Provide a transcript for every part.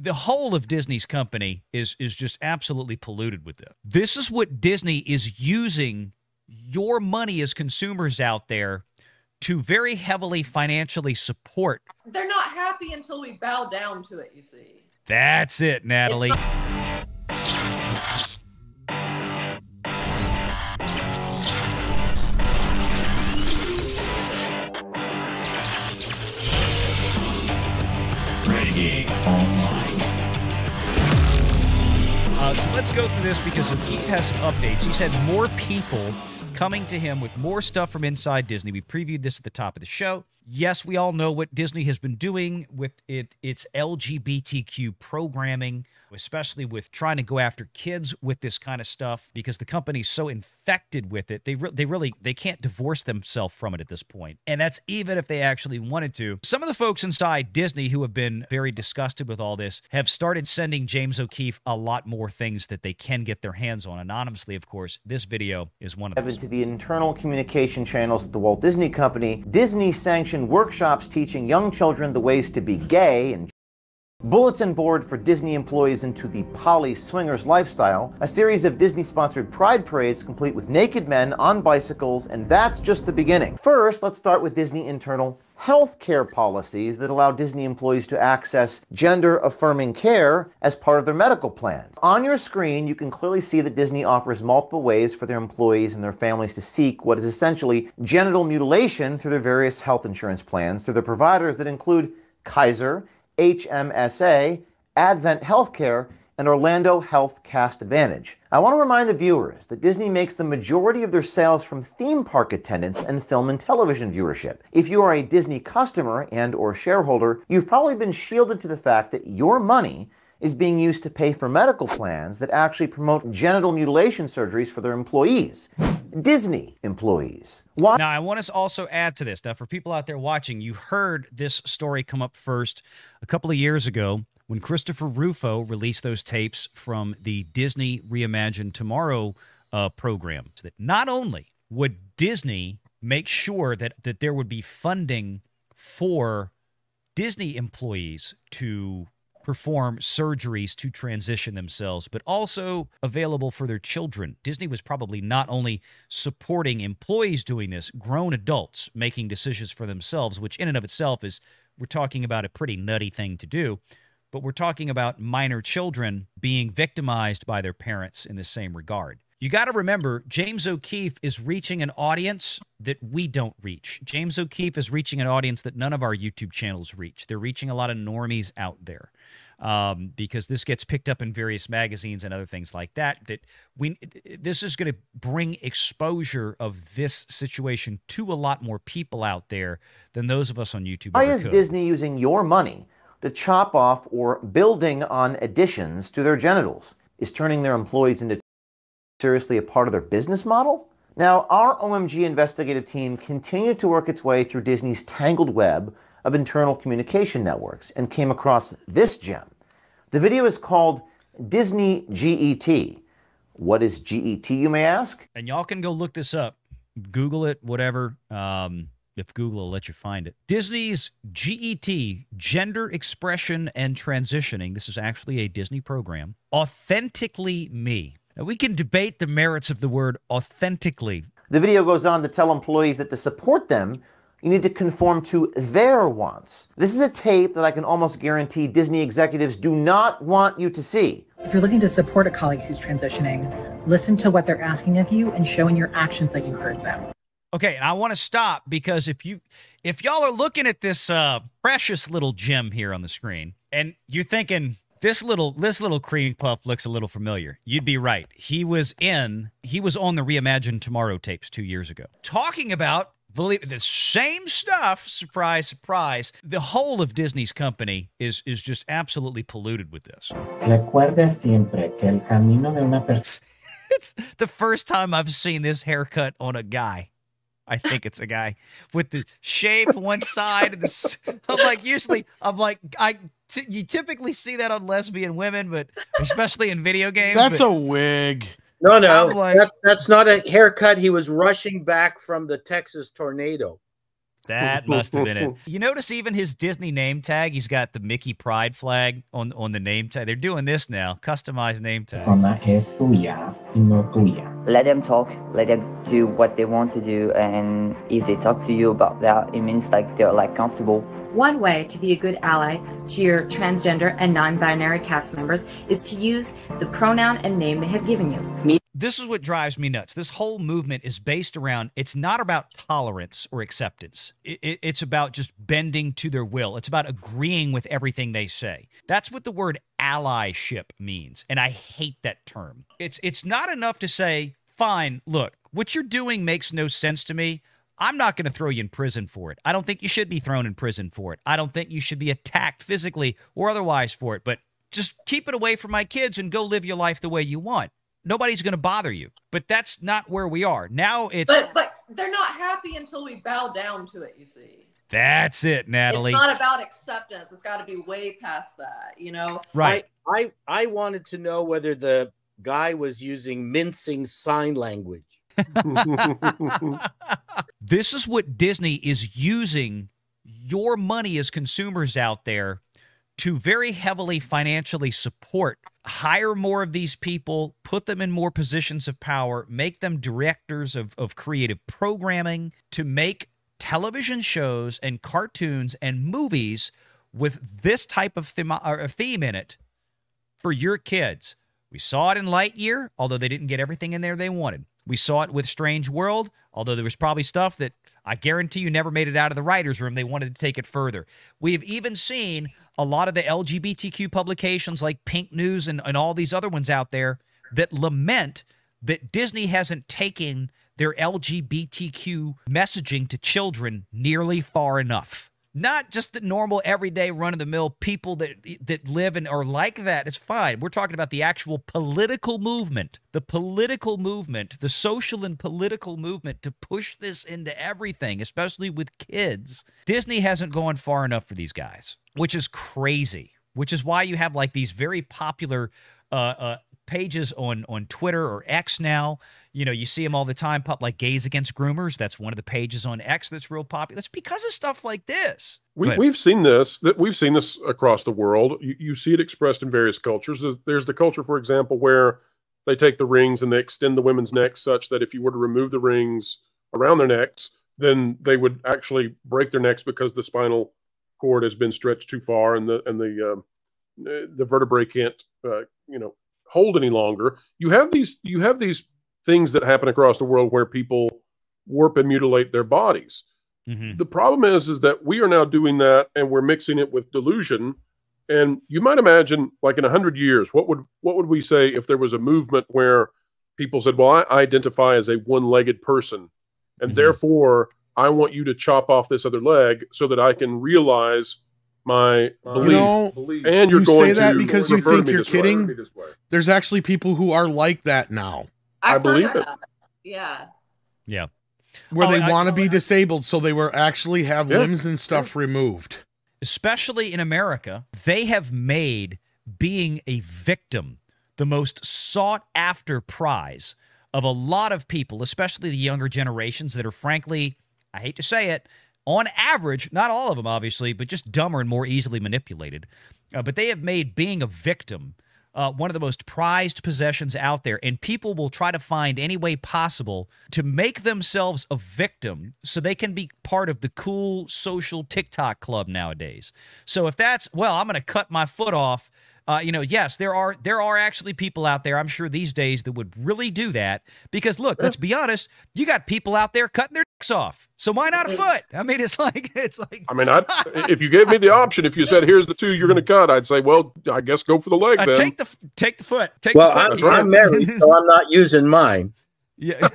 the whole of Disney's company is just absolutely polluted with this. This is what Disney is using your money as consumers out there to very heavily financially support. They're not happy until we bow down to it, you see. That's it, Natalie. Renegade Online. So let's go through this because O'Keefe has some updates. He's had more people coming to him with more stuff from inside Disney. We previewed this at the top of the show. Yes, we all know what Disney has been doing with its LGBTQ programming, especially with trying to go after kids with this kind of stuff because the company's so infected with it. They can't divorce themselves from it at this point. And that's even if they actually wanted to. Some of the folks inside Disney who have been very disgusted with all this have started sending James O'Keefe a lot more things that they can get their hands on. Anonymously, of course, this video is one of them. To the internal communication channels at the Walt Disney Company, Disney sanctioned workshops teaching young children the ways to be gay and bulletin board for Disney employees into the poly swingers lifestyle, a series of Disney-sponsored pride parades complete with naked men on bicycles, and that's just the beginning. First, let's start with Disney internal healthcare policies that allow Disney employees to access gender-affirming care as part of their medical plans. On your screen, you can clearly see that Disney offers multiple ways for their employees and their families to seek what is essentially genital mutilation through their various health insurance plans through their providers that include Kaiser, HMSA, Advent Healthcare, and Orlando Health Cast Advantage. I want to remind the viewers that Disney makes the majority of their sales from theme park attendance and film and television viewership. If you are a Disney customer and or shareholder, you've probably been shielded to the fact that your money is being used to pay for medical plans that actually promote genital mutilation surgeries for their employees. Disney employees. Why? Now, I want to also add to this. Now, for people out there watching, you heard this story come up first a couple of years ago when Christopher Rufo released those tapes from the Disney Reimagine Tomorrow program. So that not only would Disney make sure that there would be funding for Disney employees to perform surgeries to transition themselves, but also available for their children. Disney was probably not only supporting employees doing this, grown adults making decisions for themselves, which in and of itself is, we're talking about a pretty nutty thing to do, but we're talking about minor children being victimized by their parents in the same regard. You got to remember, James O'Keefe is reaching an audience that we don't reach. James O'Keefe is reaching an audience that none of our YouTube channels reach. They're reaching a lot of normies out there because this gets picked up in various magazines and other things like that. This is going to bring exposure of this situation to a lot more people out there than those of us on YouTube. Why is Disney using your money to chop off or building on additions to their genitals? Is turning their employees into seriously a part of their business model? Now, our OMG investigative team continued to work its way through Disney's tangled web of internal communication networks and came across this gem. The video is called Disney GET. What is GET, you may ask? And y'all can go look this up. Google it, whatever. If Google will let you find it. Disney's GET, Gender Expression and Transitioning. This is actually a Disney program. Authentically Me. Now, we can debate the merits of the word authentically. The video goes on to tell employees that to support them, you need to conform to their wants. This is a tape that I can almost guarantee Disney executives do not want you to see. If you're looking to support a colleague who's transitioning, listen to what they're asking of you and show in your actions that you heard them. Okay, and I want to stop because if y'all are looking at this precious little gem here on the screen and you're thinking, this little cream puff looks a little familiar, you'd be right. He was on the Reimagine Tomorrow tapes 2 years ago, talking about the same stuff. Surprise, surprise. The whole of Disney's company is just absolutely polluted with this. Recuerde siempre que el camino de una persona. It's the first time I've seen this haircut on a guy. I think it's a guy with the shave one side and the. You typically see that on lesbian women, but especially in video games. That's a wig. No, like, that's not a haircut. He was rushing back from the Texas tornado. That must have been it. You notice even his Disney name tag, he's got the Mickey Pride flag on the name tag. They're doing this now, customized name tags. Persona es suya y no tuya. Let them talk, let them do what they want to do, and if they talk to you about that, it means like they're like comfortable. One way to be a good ally to your transgender and non-binary cast members is to use the pronoun and name they have given you. This is what drives me nuts. This whole movement is based around, it's not about tolerance or acceptance. It's about just bending to their will. It's about agreeing with everything they say. That's what the word allyship means, and I hate that term. It's not enough to say, fine, look, what you're doing makes no sense to me. I'm not going to throw you in prison for it. I don't think you should be thrown in prison for it. I don't think you should be attacked physically or otherwise for it, but just keep it away from my kids and go live your life the way you want. Nobody's going to bother you. But that's not where we are. Now it's... But they're not happy until we bow down to it, you see. That's it, Natalie. It's not about acceptance. It's got to be way past that, you know? Right. I wanted to know whether the guy was using mincing sign language. This is what Disney is using your money as consumers out there to very heavily financially support. Hire more of these people, put them in more positions of power, make them directors of creative programming, to make television shows and cartoons and movies with this type of theme in it for your kids. We saw it in Lightyear, although they didn't get everything in there they wanted. We saw it with Strange World, although there was probably stuff that I guarantee you never made it out of the writer's room. They wanted to take it further. We've even seen a lot of the LGBTQ publications like Pink News and all these other ones out there that lament that Disney hasn't taken their LGBTQ messaging to children nearly far enough. Not just the normal, everyday, run-of-the-mill people that live and are like that. It's fine. We're talking about the actual political movement, the social and political movement to push this into everything, especially with kids. Disney hasn't gone far enough for these guys, which is crazy, which is why you have like these very popular pages on Twitter or X now. You know, you see them all the time, pop like Gays Against Groomers. That's one of the pages on X that's real popular. It's because of stuff like this. We've seen this. We've seen this across the world. You see it expressed in various cultures. There's the culture, for example, where they take the rings and they extend the women's necks such that if you were to remove the rings around their necks, then they would actually break their necks because the spinal cord has been stretched too far and the vertebrae can't hold any longer. You have these things that happen across the world where people warp and mutilate their bodies. Mm-hmm. The problem is that we are now doing that and we're mixing it with delusion. And you might imagine, like in 100 years, what would we say if there was a movement where people said, well, I identify as a one-legged person, and mm-hmm. therefore I want you to chop off this other leg so that I can realize my belief. And you're going say that to because you think you're kidding. There's actually people who are like that now. I believe it. Yeah. Yeah. Where they want to be disabled, so they were actually have limbs and stuff removed. Especially in America, they have made being a victim the most sought-after prize of a lot of people, especially the younger generations that are, frankly, I hate to say it, on average, not all of them, obviously, but just dumber and more easily manipulated. But they have made being a victim one of the most prized possessions out there, and people will try to find any way possible to make themselves a victim so they can be part of the cool social TikTok club nowadays. So if that's, well, I'm going to cut my foot off, yes, there are actually people out there, I'm sure these days, that would really do that because, look, let's be honest, you got people out there cutting their dicks off. So why not a foot? I mean, it's like. I mean, if you gave me the option, if you said, here's the two you're going to cut, I'd say, well, I guess go for the leg then. Take the foot. Well, I'm married, so I'm not using mine. Yeah.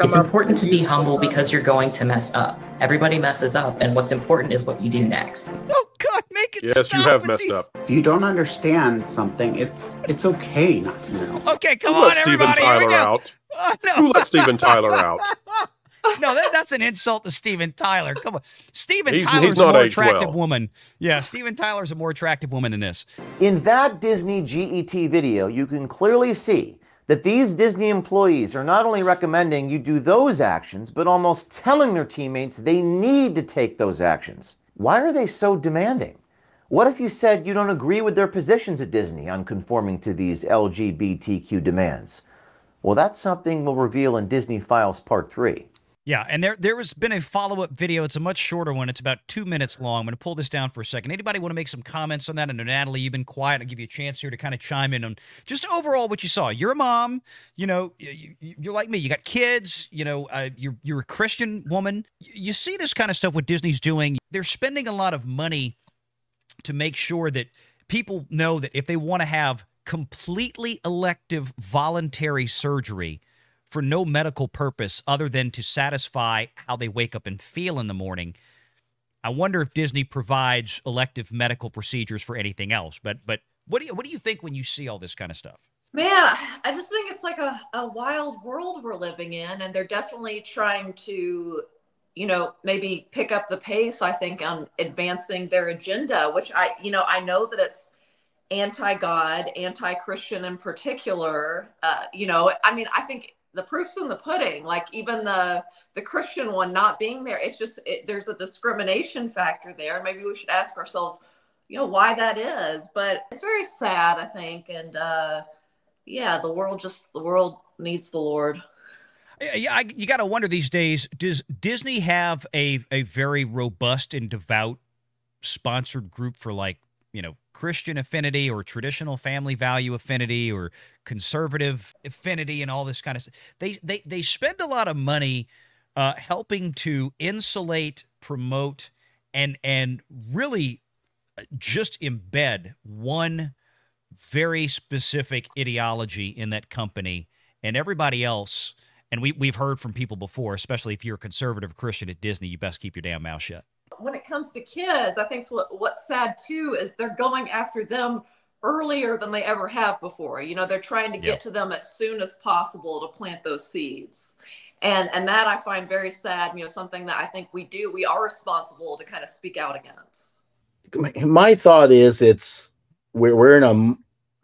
It's important to be humble because you're going to mess up. Everybody messes up, and what's important is what you do next. Oh, God, make it Yes, you have messed up. If you don't understand something, it's okay not to know. Okay, come on, everybody. Steven Tyler out? No. Who let Steven Tyler out? No, that's an insult to Steven Tyler. Come on. Steven Tyler's Tyler's not a more aged attractive well. woman. Yeah, Steven Tyler's a more attractive woman than this. In that Disney GET video, you can clearly see that these Disney employees are not only recommending you do those actions, but almost telling their teammates they need to take those actions. Why are they so demanding? What if you said you don't agree with their positions at Disney on conforming to these LGBTQ demands? Well, that's something we'll reveal in Disney Files Part 3. Yeah, and there has been a follow-up video. It's a much shorter one. It's about 2 minutes long. I'm going to pull this down for a second. Anybody want to make some comments on that? I know, Natalie, you've been quiet. I'll give you a chance here to kind of chime in on just overall what you saw. You're a mom. You know, you're like me. You got kids. You know, you're a Christian woman. You see this kind of stuff what Disney's doing. They're spending a lot of money to make sure that people know that if they want to have completely elective voluntary surgery for no medical purpose other than to satisfy how they wake up and feel in the morning, I wonder if Disney provides elective medical procedures for anything else. But what do you think when you see all this kind of stuff? Man, I just think it's like a wild world we're living in, and they're definitely trying to, you know, maybe pick up the pace, I think, on advancing their agenda, which I know that it's anti-God, anti-Christian in particular. You know, I mean, I think the proof's in the pudding. Like even the Christian one not being there, it's just there's a discrimination factor there. Maybe we should ask ourselves, you know, why that is. But it's very sad, I think, and yeah, the world needs the Lord. Yeah, you got to wonder these days, does Disney have a very robust and devout sponsored group for, like, you know, Christian affinity or traditional family value affinity or conservative affinity and all this kind of stuff? They spend a lot of money helping to insulate, promote, and really just embed one very specific ideology in that company, and everybody else. And we've heard from people before, especially if you're a conservative Christian at Disney, you best keep your damn mouth shut. When it comes to kids, I think what's sad too is they're going after them earlier than they ever have before. You know, they're trying to get to them as soon as possible to plant those seeds. And that I find very sad, you know, something that I think we are responsible to kind of speak out against. My thought is we're in a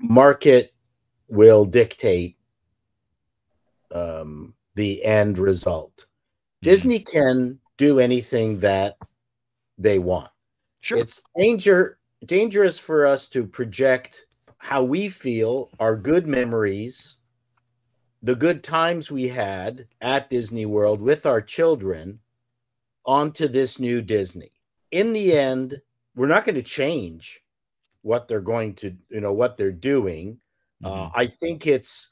market will dictate the end result. Disney can do anything that they want. Sure. It's dangerous for us to project how we feel, our good memories, the good times we had at Disney World with our children onto this new Disney. In the end, we're not going to change what they're going to, you know, what they're doing. I think it's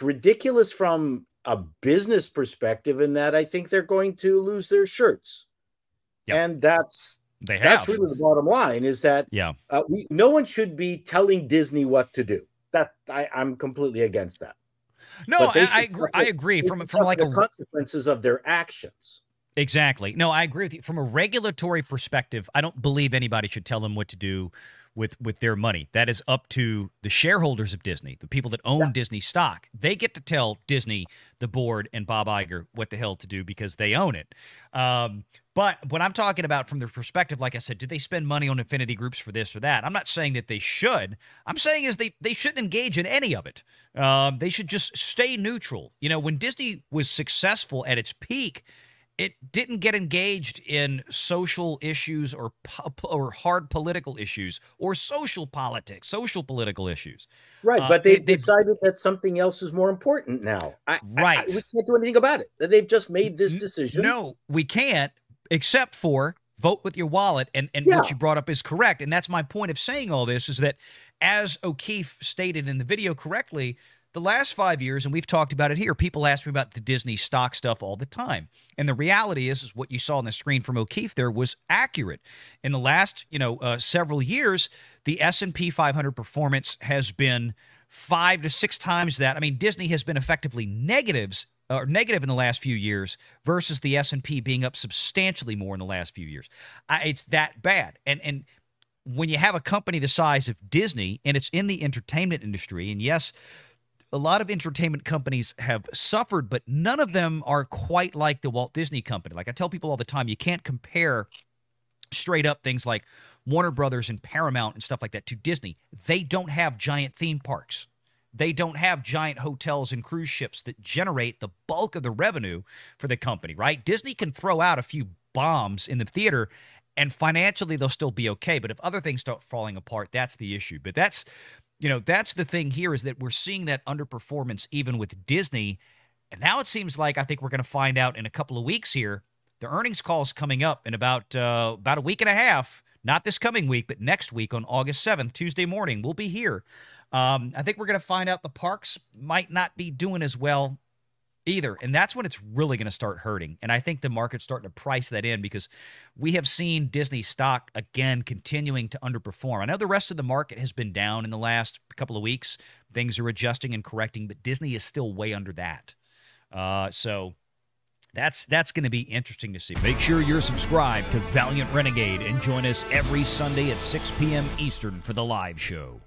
ridiculous from a business perspective in that I think they're going to lose their shirts. And that's really the bottom line, is that no one should be telling Disney what to do. That I'm completely against that. No, I agree. From like the consequences of their actions. Exactly. No, I agree with you. From a regulatory perspective, I don't believe anybody should tell them what to do with their money. That is up to the shareholders of Disney, the people that own Disney stock. They get to tell Disney, the board, and Bob Iger what the hell to do because they own it. But when I'm talking about from their perspective, like I said, do they spend money on affinity groups for this or that? I'm not saying that they should. I'm saying is they shouldn't engage in any of it. They should just stay neutral. You know, when Disney was successful at its peak, it didn't get engaged in social issues or hard political issues or social politics, social political issues. Right, but they've decided that something else is more important now. We can't do anything about it. They've just made this decision. No, we can't, except for vote with your wallet. And what you brought up is correct. And that's my point of saying all this, is that, as O'Keefe stated in the video correctly, the last 5 years, and we've talked about it here, people ask me about the Disney stock stuff all the time. And the reality is what you saw on the screen from O'Keefe there was accurate. In the last, several years, the S&P 500 performance has been 5 to 6 times that. I mean, Disney has been effectively negative in the last few years versus the S&P being up substantially more in the last few years. It's that bad. And when you have a company the size of Disney, and it's in the entertainment industry, and yes, a lot of entertainment companies have suffered, but none of them are quite like the Walt Disney Company. Like I tell people all the time, you can't compare straight up things like Warner Brothers and Paramount and stuff like that to Disney. They don't have giant theme parks. they don't have giant hotels and cruise ships that generate the bulk of the revenue for the company, right? Disney can throw out a few bombs in the theater and financially they'll still be okay. But if other things start falling apart, that's the issue. But that's the thing here, is that we're seeing that underperformance even with Disney. And now it seems like, I think we're going to find out in a couple of weeks here. The earnings call is coming up in about a week and a half. Not this coming week, but next week on August 7th, Tuesday morning. We'll be here. I think we're going to find out the parks might not be doing as well either. And that's when it's really going to start hurting. And I think the market's starting to price that in, because we have seen Disney stock, again, continuing to underperform. I know the rest of the market has been down in the last couple of weeks. Things are adjusting and correcting, but Disney is still way under that. So that's going to be interesting to see. Make sure you're subscribed to Valiant Renegade and join us every Sunday at 6 p.m. Eastern for the live show.